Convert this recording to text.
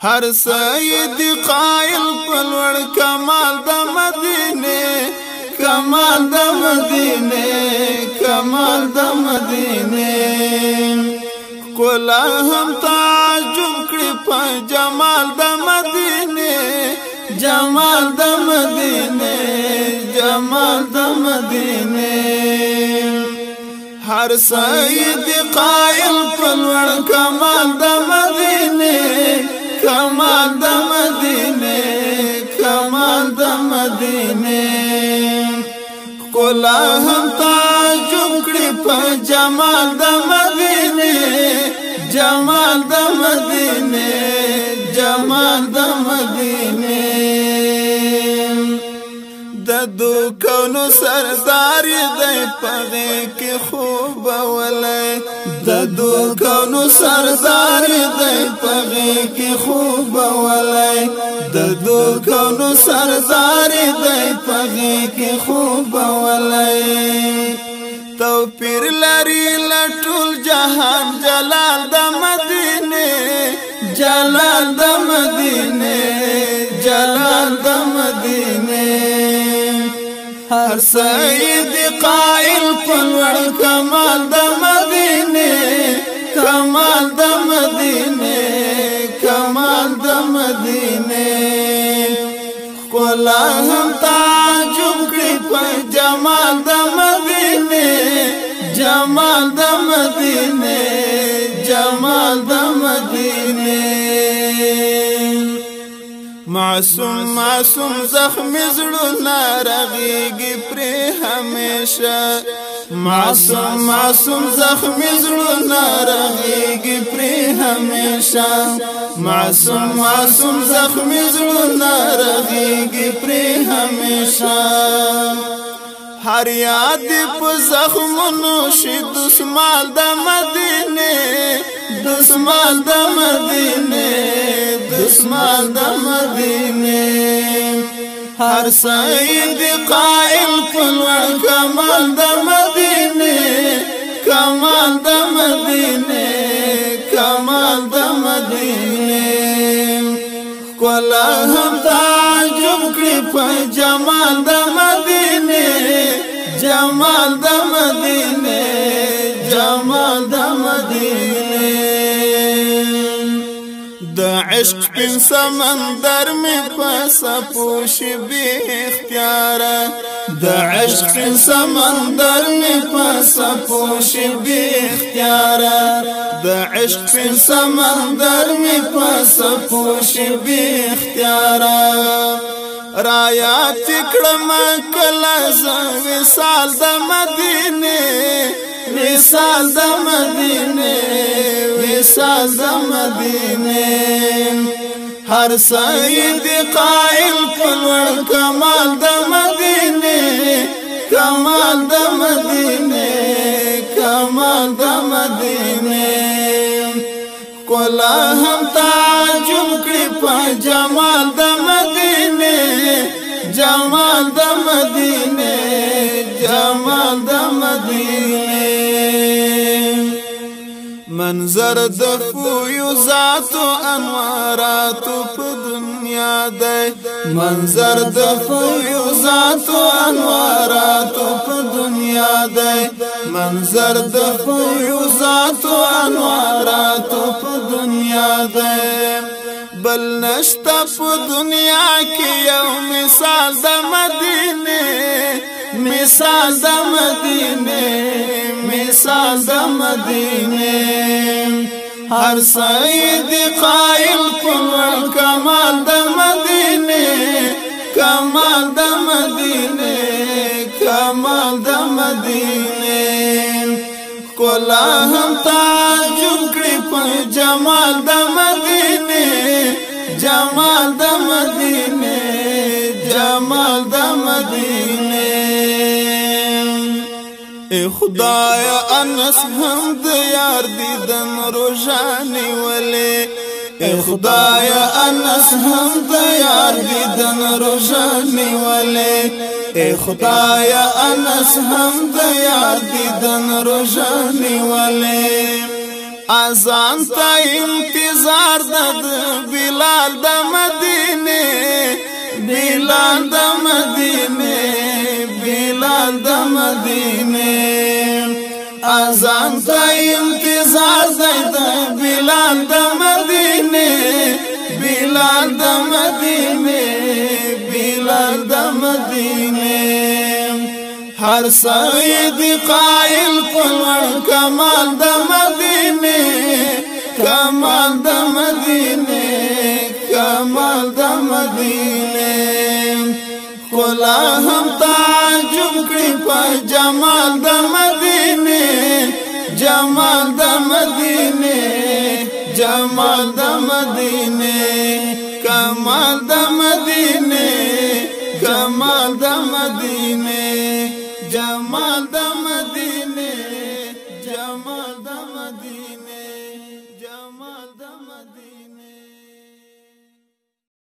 هر سید قائل پلوڑ کمال د مدینه کمال د مدینه کمال د مدینه کولا هم تعجب کړي په جمال د مدینه جمال د مدینه جمال د مدینه هر سید قائل پلوڑ کمال د مدینه کمال د مدینه کمال د مدینه کولا هم تعجب کړي په جمال د مدینه جمال د مدینه جمال د مدینه د دو کونو سردار دی پغه کې خوب ولای د دو کونو سردار دی پغه کې خوب ولای د دو کونو سردار دی پغه کې خوب ولای توفیر لري لټول جهان جلال د مدینه جلال د مدینه جلال د مدینه هر سید قائل پلوڑ کمال د مدینه کمال د مدینه کمال د مدینه کولا هم تعجب کړي په جمال د مدینه جمال د مدینه جمال د مدینه معصوم معصوم زخم زړونه رغيږي پر همیشه معصوم معصوم زخم زړونه رغيږي پر همیشه معصوم معصوم زخم زړونه رغيږي پر همیشه هر یاد په زخمونو شي دسمال د مدینه دسمال د مدینه دسمال د مدینه هر سید قائل پلوڑ کمال د مدینه کمال د مدینه کمال د مدینه کولا هم تعجب کړي په جمال د مدینه جمال د مدینه جمال د مدینه د عشق په سمندر می پسپوش به اختیار د عشق په سمندر می پسپوش به اختیار د عشق په سمندر می پسپوش به اختیار رایا تکړم کلا وصال د مدینه وصال د مدینه وصال د مدینه هر سید قائل پلوڑ کمال د مدینه کمال د مدینه کمال د مدینه کولا هم تعجب کړي په جمال د مدینه جمال د مدینه جمال د مدینه منظر د فیوزات او انوارات په دنیا ده منظر د فیوزات او انوارات په دنیا ده منظر د فیوزات او انوارات په دنیا ده بل نشتا په دنیا کې یو مثال د مدینه مثال د مدینه مثال د مدینه هر سید قائل پلوڑ کمال د مدینه کمال د مدینه کمال د مدینه کولا هم تعجب کړي په جمال د مدینه جمال د مدینه جمال د مدینه ای خدایا انس هم د یار دیدن روزانه ولې ای خدایا انس هم د یار دیدن روزانه ولې ای خدایا انس هم د یار دیدن روزانه ولې اذان تا انتظار د بلال بلال د مدینه بلال د مدینه اذان ته انتظار زیدا بلال د مدینه بلال د مدینه بلال د مدینه هر سید قائل قلوان کمال د مدینه کمال د مدینه کمال د مدینه خلا هم تعجب کړي په جمال د مدینه جمال د مدینه جمال د مدینه کمال د